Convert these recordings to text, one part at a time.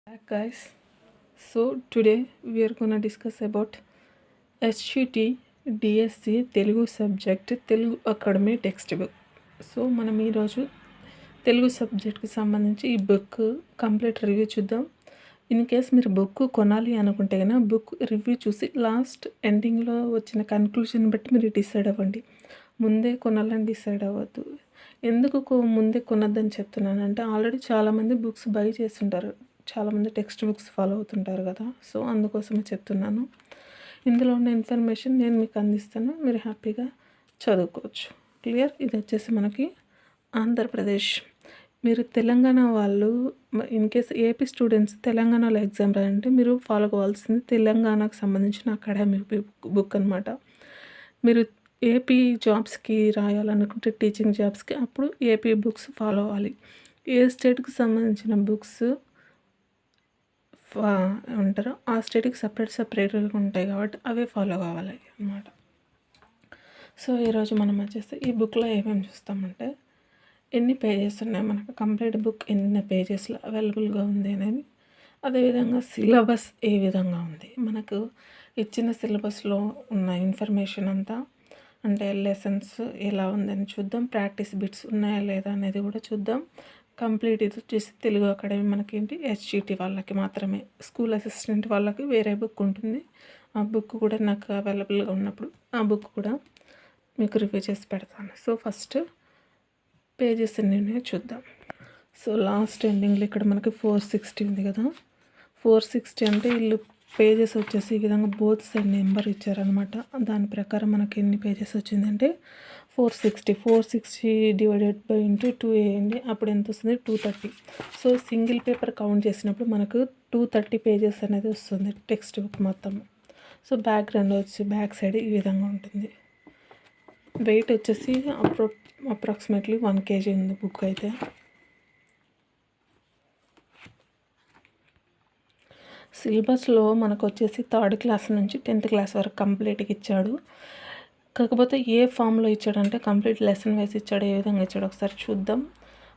Back guys. So today we are gonna discuss about HCT DSC Telugu subject Telugu academy text book. So మనం ఈరోజు తెలుగు సబ్జెక్ట్కి సంబంధించి ఈ book complete review చూద్దాం. In case మీరు బుక్ కొనాలి అనుకుంటే కనుక బుక్ రివ్యూ చూసి లాస్ట్ ఎండింగ్లో వచ్చిన కన్క్లూజన్ బట్టి మీరు డిసైడ్ అవ్వండి. ముందే కొనాలని డిసైడ్ అవ్వద్దు. ఎందుకు ముందే కొనొద్దని చెప్తున్నానంటే ఆల్రెడీ చాలామంది బుక్స్ బై చేస్తుంటారు, చాలామంది టెక్స్ట్ బుక్స్ ఫాలో అవుతుంటారు కదా. సో అందుకోసమే చెప్తున్నాను. ఇందులో ఉన్న ఇన్ఫర్మేషన్ నేను మీకు అందిస్తాను, మీరు హ్యాపీగా చదువుకోవచ్చు. క్లియర్. ఇది వచ్చేసి మనకి ఆంధ్రప్రదేశ్. మీరు తెలంగాణ వాళ్ళు ఇన్ కేస్ ఏపీ స్టూడెంట్స్ తెలంగాణలో ఎగ్జామ్ రాయంటే మీరు ఫాలో కావాల్సింది తెలంగాణకు సంబంధించిన అకాడమిక్ బుక్ అనమాట. మీరు ఏపీ జాబ్స్కి రాయాలనుకుంటే టీచింగ్ జాబ్స్కి అప్పుడు ఏపీ బుక్స్ ఫాలో అవ్వాలి. ఏ స్టేట్కి సంబంధించిన బుక్స్ ఉంటారో ఆ స్టేట్కి సపరేట్గా ఉంటాయి కాబట్టి అవే ఫాలో కావాలి అన్నమాట. సో ఈరోజు మనం వచ్చేసి ఈ బుక్లో ఏమేమి చూస్తామంటే ఎన్ని పేజెస్ ఉన్నాయి, మనకు కంప్లీట్ బుక్ ఎన్ని పేజెస్లో అవైలబుల్గా ఉంది అనేది, అదేవిధంగా సిలబస్ ఏ విధంగా ఉంది, మనకు ఇచ్చిన సిలబస్లో ఉన్న ఇన్ఫర్మేషన్ అంతా అంటే లెసన్స్ ఎలా ఉందని చూద్దాం. ప్రాక్టీస్ బిట్స్ ఉన్నాయా లేదా అనేది కూడా చూద్దాం. కంప్లీట్ ఇది వచ్చేసి తెలుగు అకాడమీ మనకేంటి HCT వాళ్ళకి మాత్రమే. స్కూల్ అసిస్టెంట్ వాళ్ళకి వేరే బుక్ ఉంటుంది. ఆ బుక్ కూడా నాకు అవైలబుల్గా ఉన్నప్పుడు ఆ బుక్ కూడా మీకు రివ్యూ చేసి పెడతాను. సో ఫస్ట్ పేజెస్ ఎన్ని ఉన్నాయో చూద్దాం. సో లాస్ట్ ఎండింగ్లో ఇక్కడ మనకి 460 ఉంది కదా. 460 అంటే వీళ్ళు పేజెస్ వచ్చేసి ఈ విధంగా బోత్ సైడ్ నెంబర్ ఇచ్చారనమాట. దాని ప్రకారం మనకి ఎన్ని పేజెస్ వచ్చిందంటే 460 డివైడెడ్ బై ఇంటూ 2 వేయండి, అప్పుడు ఎంత వస్తుంది 230. సో సింగిల్ పేపర్ కౌంట్ చేసినప్పుడు మనకు 230 పేజెస్ అనేది వస్తుంది టెక్స్ట్ బుక్ మొత్తం. సో బ్యాక్గ్రౌండ్ వచ్చి బ్యాక్ సైడ్ ఈ విధంగా ఉంటుంది. వెయిట్ వచ్చేసి అప్రాక్సిమేట్లీ 1 kg ఉంది బుక్ అయితే. సిలబస్లో మనకు వచ్చేసి 3rd క్లాస్ నుంచి 10th క్లాస్ వరకు కంప్లీట్గా ఇచ్చాడు. కాకపోతే ఏ ఫామ్లో ఇచ్చాడంటే కంప్లీట్ లెసన్ వైజ్ ఇచ్చాడు. ఏ విధంగా ఇచ్చాడు ఒకసారి చూద్దాం.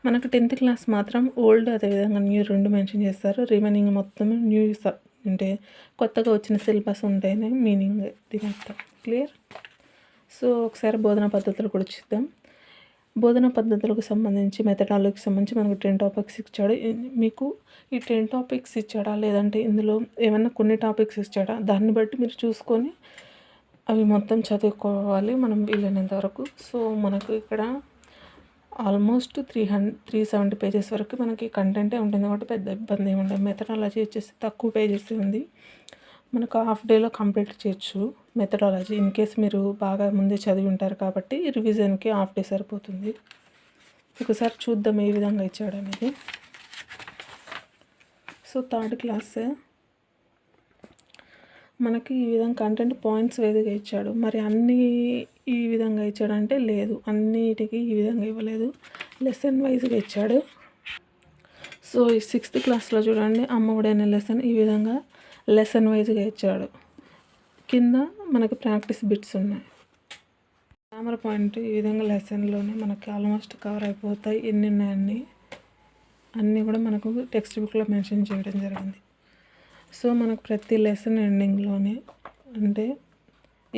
మనకు 10th క్లాస్ మాత్రం ఓల్డ్ అదేవిధంగా న్యూ 2 మెన్షన్ చేస్తారు. రిమైనింగ్ మొత్తం న్యూ అంటే కొత్తగా వచ్చిన సిలబస్ ఉంటాయని మీనింగ్ దీని అర్థం. క్లియర్. సో ఒకసారి బోధనా పద్ధతులు కూడా చూద్దాం. బోధనా పద్ధతులకు సంబంధించి మెథడాలజీకి సంబంధించి మనకు 10 టాపిక్స్ ఇచ్చాడు. మీకు ఈ 10 టాపిక్స్ ఇచ్చాడా లేదంటే ఇందులో ఏమన్నా కొన్ని టాపిక్స్ ఇచ్చాడా దాన్ని బట్టి మీరు చూసుకొని అవి మొత్తం చదువుకోవాలి మనం వీలైనంత వరకు. సో మనకు ఇక్కడ ఆల్మోస్ట్ 370 పేజెస్ వరకు మనకి కంటెంటే ఉంటుంది కాబట్టి పెద్ద ఇబ్బంది ఏమి ఉండదు. మెథడాలజీ వచ్చేసి తక్కువ పేజెస్ ఉంది, మనకు హాఫ్ డేలో కంప్లీట్ చేయొచ్చు మెథడాలజీ. ఇన్ కేస్ మీరు బాగా ముందే చదివి ఉంటారు కాబట్టి రివిజన్కి హాఫ్ డే సరిపోతుంది. ఒకసారి చూద్దాం ఏ విధంగా ఇచ్చాడు అనేది. సో 3rd క్లాస్ మనకి ఈ విధంగా కంటెంట్ పాయింట్స్ వేదిగా ఇచ్చాడు. మరి అన్నీ ఈ విధంగా ఇచ్చాడంటే లేదు, అన్నిటికీ ఈ విధంగా ఇవ్వలేదు, లెసన్ వైజ్గా ఇచ్చాడు. సో ఈ 6th క్లాస్లో చూడండి అమ్మఒడి అనే లెసన్ ఈ విధంగా లెసన్ వైజ్గా ఇచ్చాడు. కింద మనకి ప్రాక్టీస్ బిట్స్ ఉన్నాయి. గ్రామర్ పాయింట్ ఈ విధంగా లెసన్లోనే మనకి ఆల్మోస్ట్ కవర్ అయిపోతాయి. ఎన్ని ఉన్నాయన్నీ అన్నీ కూడా మనకు టెక్స్ట్ బుక్లో మెన్షన్ చేయడం జరిగింది. సో మనకు ప్రతి లెసన్ ఎండింగ్లోనే అంటే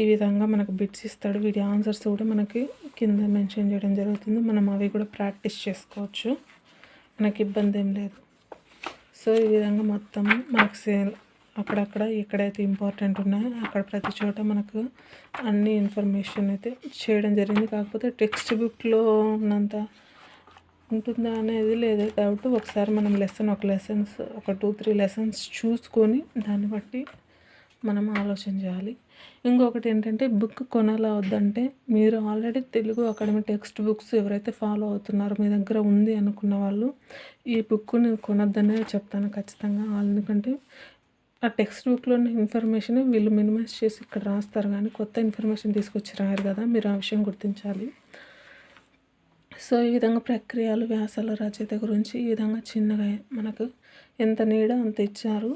ఈ విధంగా మనకు బిట్స్ ఇస్తాడు. వీటి ఆన్సర్స్ కూడా మనకి కింద మెన్షన్ చేయడం జరుగుతుంది. మనం అవి కూడా ప్రాక్టీస్ చేసుకోవచ్చు, మనకి ఇబ్బంది ఏం లేదు. సో ఈ విధంగా మొత్తం మనకు అక్కడక్కడ ఎక్కడైతే ఇంపార్టెంట్ ఉన్నాయో అక్కడ ప్రతి చోట మనకు అన్ని ఇన్ఫర్మేషన్ అయితే చేయడం జరిగింది. కాకపోతే టెక్స్ట్ బుక్లో ఉన్నంత ఉంటుందా అనేది లేదు డౌట్. ఒకసారి మనం ఒక 2-3 లెసన్స్ చూసుకొని దాన్ని బట్టి మనం ఆలోచన చేయాలి. ఇంకొకటి ఏంటంటే బుక్ కొనాలా వద్దంటే మీరు already Telugu academy text books ఎవరైతే ఫాలో అవుతున్నారో మీ దగ్గర ఉంది అనుకున్న వాళ్ళు ఈ బుక్ నేను కొనొద్దనే చెప్తాను ఖచ్చితంగా. ఎందుకంటే ఆ టెక్స్ట్ బుక్లో ఉన్న ఇన్ఫర్మేషన్ వీళ్ళు మినిమైజ్ చేసి ఇక్కడ రాస్తారు కానీ కొత్త ఇన్ఫర్మేషన్ తీసుకొచ్చి రాయరు కదా, మీరు ఆ విషయం గుర్తించాలి. సో ఈ విధంగా ప్రక్రియలు వ్యాసాల రచయిత గురించి ఈ విధంగా చిన్నగా మనకు ఎంత నీడో అంత ఇచ్చారు.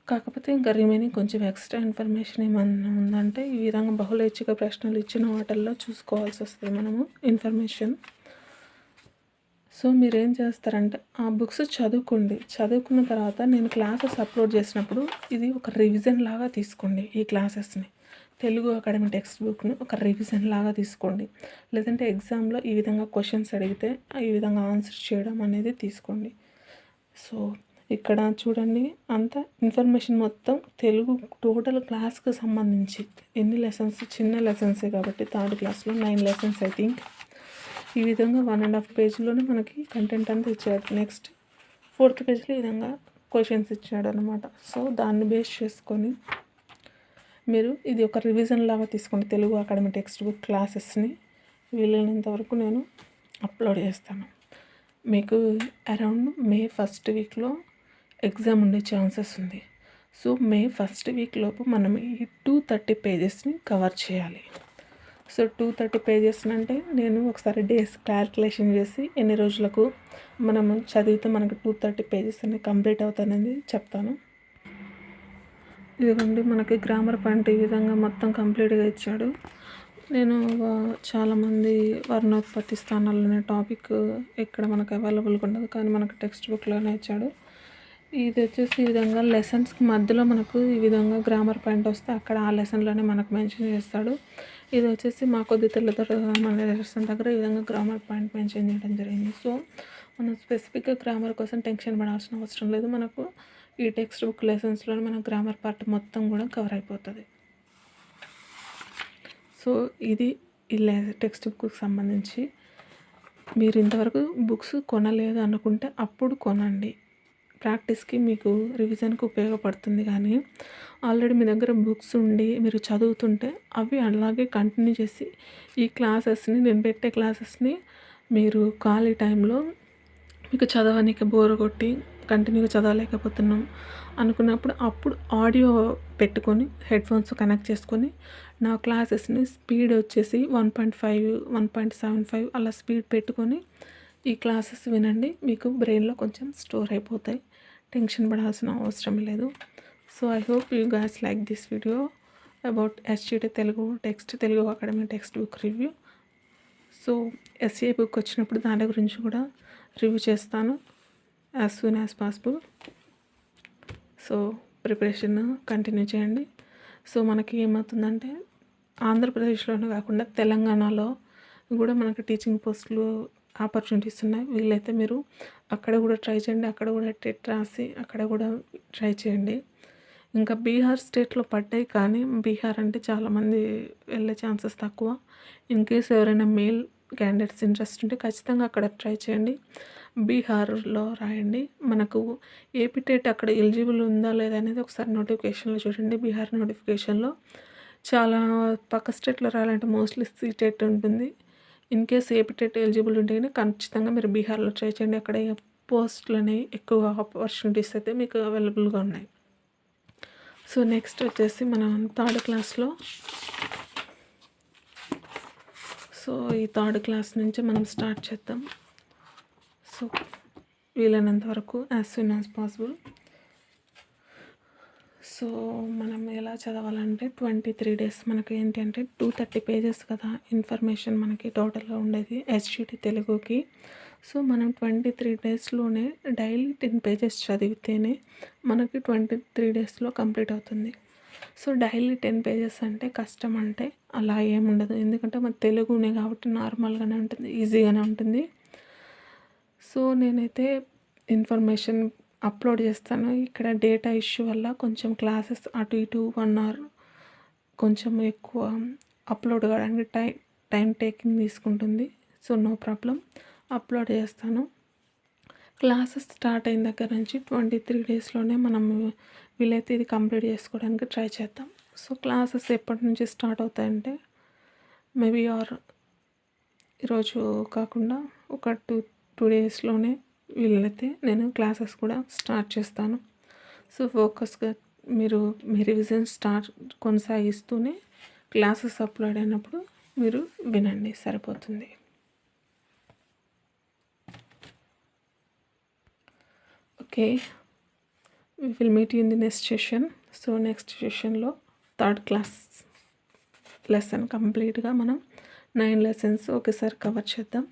కాకపోతే ఇంకా రిమైనింగ్ కొంచెం ఎక్స్ట్రా ఇన్ఫర్మేషన్ ఏమన్నా ఉందంటే ఈ విధంగా బహుళైచ్ఛిక ప్రశ్నలు ఇచ్చిన వాటిల్లో చూసుకోవాల్సి వస్తుంది మనము ఇన్ఫర్మేషన్. సో మీరేం చేస్తారంటే ఆ బుక్స్ చదువుకోండి. చదువుకున్న తర్వాత నేను క్లాసెస్ అప్లోడ్ చేసినప్పుడు ఇది ఒక రివిజన్ లాగా తీసుకోండి. ఈ క్లాసెస్ని తెలుగు అకాడమీ టెక్స్ట్ బుక్ని ఒక రివిజన్ లాగా తీసుకోండి. లేదంటే ఎగ్జామ్లో ఈ విధంగా క్వశ్చన్స్ అడిగితే ఈ విధంగా ఆన్సర్ చేయడం అనేది తీసుకోండి. సో ఇక్కడ చూడండి, అంత ఇన్ఫర్మేషన్ మొత్తం తెలుగు టోటల్ క్లాస్కి సంబంధించి ఎన్ని లెసన్స్, చిన్న లెసన్సే కాబట్టి థర్డ్ క్లాస్లో 9 లెసన్స్ ఐ థింక్. ఈ విధంగా 1.5 పేజ్లోనే మనకి కంటెంట్ అంతా ఇచ్చాడు. నెక్స్ట్ 4th పేజ్లో ఈ విధంగా క్వశ్చన్స్ ఇచ్చాడు అనమాట. సో దాన్ని బేస్ చేసుకొని మీరు ఇది ఒక రివిజన్ లాగా తీసుకోండి. తెలుగు అకాడమీ టెక్స్ట్ బుక్ క్లాసెస్ని వీలైనంత వరకు నేను అప్లోడ్ చేస్తాను. మీకు అరౌండ్ మే 1st వీక్లో ఎగ్జామ్ ఉండే ఛాన్సెస్ ఉంది. సో మే 1st వీక్ లోపు మనం ఈ 230 పేజెస్ని కవర్ చేయాలి. సో 230 పేజెస్ అంటే నేను ఒకసారి డేస్ క్యాల్కులేషన్ చేసి ఎన్ని రోజులకు మనం చదివితే మనకు 230 పేజెస్ అనేవి కంప్లీట్ అవుతాయనేది చెప్తాను. ఇదిగోండి, మనకి గ్రామర్ పాయింట్ ఈ విధంగా మొత్తం కంప్లీట్గా ఇచ్చాడు. నేను చాలామంది వర్ణోత్పత్తి స్థానాలనే టాపిక్ ఇక్కడ మనకు అవైలబుల్గా ఉండదు, కానీ మనకు టెక్స్ట్ బుక్లోనే ఇచ్చాడు. ఇది వచ్చేసి ఈ విధంగా లెసన్స్కి మధ్యలో మనకు ఈ విధంగా గ్రామర్ పాయింట్ వస్తే అక్కడ ఆ లెసన్లోనే మనకు మెన్షన్ చేస్తాడు. ఇది వచ్చేసి మా కొద్ది మన లెసన్ దగ్గర ఈ విధంగా గ్రామర్ పాయింట్ మెన్షన్ చేయడం జరిగింది. సో మనం స్పెసిఫిక్గా గ్రామర్ కోసం టెన్షన్ పడాల్సిన అవసరం లేదు. మనకు ఈ టెక్స్ట్ బుక్ లెసన్స్లోనే మన గ్రామర్ పార్ట్ మొత్తం కూడా కవర్ అయిపోతుంది. సో ఇది ఈ టెక్స్ట్ బుక్కి సంబంధించి మీరు ఇంతవరకు బుక్స్ కొనలేదు అనుకుంటే అప్పుడు కొనండి. ప్రాక్టీస్కి మీకు రివిజన్కి ఉపయోగపడుతుంది. కానీ ఆల్రెడీ మీ దగ్గర బుక్స్ ఉండి మీరు చదువుతుంటే అవి అలాగే కంటిన్యూ చేసి ఈ క్లాసెస్ని, నేను పెట్టే క్లాసెస్ని మీరు ఖాళీ టైంలో మీకు చదవడానికి బోర్ కొట్టి కంటిన్యూగా చదవలేకపోతున్నాం అనుకున్నప్పుడు అప్పుడు ఆడియో పెట్టుకొని హెడ్ఫోన్స్ కనెక్ట్ చేసుకొని నా క్లాసెస్ని స్పీడ్ వచ్చేసి 1.5, 1.75 అలా స్పీడ్ పెట్టుకొని ఈ క్లాసెస్ వినండి. మీకు బ్రెయిన్లో కొంచెం స్టోర్ అయిపోతాయి. టెన్షన్ పడాల్సిన అవసరం లేదు. So I hope you guys like this video about SGT Telugu academy textbook review. So SA book వచ్చినప్పుడు దాని గురించి కూడా రివ్యూ చేస్తాను as soon as possible. So preparation continue చేయండి. సో మనకి ఏమవుతుందంటే ఆంధ్రప్రదేశ్లోనే కాకుండా తెలంగాణలో కూడా మనకు టీచింగ్ పోస్టులు ఆపర్చునిటీస్ ఉన్నాయి. వీలైతే మీరు అక్కడ కూడా ట్రై చేయండి. అక్కడ కూడా టెట్ రాసి అక్కడ కూడా ట్రై చేయండి. ఇంకా బీహార్ స్టేట్లో పడ్డాయి, కానీ బీహార్ అంటే చాలామంది వెళ్ళే ఛాన్సెస్ తక్కువ. ఇన్ కేస్ ఎవరైనా మేల్ క్యాండిడేట్స్ ఇంట్రెస్ట్ ఉంటే ఖచ్చితంగా అక్కడ ట్రై చేయండి. బీహార్లో రాయండి. మనకు ఏపీ టెట్ అక్కడ ఎలిజిబుల్ ఉందా లేదా అనేది ఒకసారి నోటిఫికేషన్లో చూడండి. బీహార్ నోటిఫికేషన్లో చాలా పక్క స్టేట్లో రాయాలంటే మోస్ట్లీ సీటెట్ ఉంటుంది. In case AP TET eligible ఉంటే కానీ ఖచ్చితంగా మీరు బీహార్లో ట్రై చేయండి. అక్కడ పోస్టులు అనేవి ఎక్కువ ఆపర్చునిటీస్ అయితే మీకు అవైలబుల్గా ఉన్నాయి. సో నెక్స్ట్ వచ్చేసి మనం థర్డ్ క్లాస్లో, సో ఈ థర్డ్ క్లాస్ నుంచి మనం స్టార్ట్ చేద్దాం. సో వీలైనంత వరకు as soon as possible. So మనం ఎలా చదవాలంటే 23 days మనకి ఏంటి అంటే 230 pages కదా ఇన్ఫర్మేషన్ మనకి టోటల్గా ఉండేది ఎస్జిటి తెలుగుకి. సో మనం 23 daysలోనే డైలీ 10 pages చదివితేనే మనకి 23 daysలో కంప్లీట్ అవుతుంది. సో డైలీ 10 pages అంటే కష్టం అంటే అలా ఏముండదు, ఎందుకంటే మన తెలుగునే కాబట్టి నార్మల్గానే ఉంటుంది, ఈజీగానే ఉంటుంది. సో నేనైతే ఇన్ఫర్మేషన్ అప్లోడ్ చేస్తాను. ఇక్కడ డేటా ఇష్యూ వల్ల కొంచెం క్లాసెస్ అటు ఇటు 1 hour కొంచెం ఎక్కువ అప్లోడ్ కావడానికి టైం టేకింగ్ తీసుకుంటుంది. సో నో ప్రాబ్లం, అప్లోడ్ చేస్తాను. క్లాసెస్ స్టార్ట్ అయిన దగ్గర నుంచి 23 daysలోనే మనం వీలైతే ఇది కంప్లీట్ చేసుకోవడానికి ట్రై చేద్దాం. సో క్లాసెస్ ఎప్పటి నుంచి స్టార్ట్ అవుతాయంటే మేబీ ఈరోజు కాకుండా ఒక 2 daysలోనే వీలైతే నేను క్లాసెస్ కూడా స్టార్ట్ చేస్తాను. సో ఫోకస్గా మీరు మీ రివిజన్ కొనసాగిస్తూనే క్లాసెస్ అప్లోడ్ అయినప్పుడు మీరు వినండి, సరిపోతుంది. Okay, we will meet you in the next session. So next సెషన్లో థర్డ్ క్లాస్ లెసన్ కంప్లీట్గా మనం 9 lessons ఒకేసారి కవర్ చేద్దాం.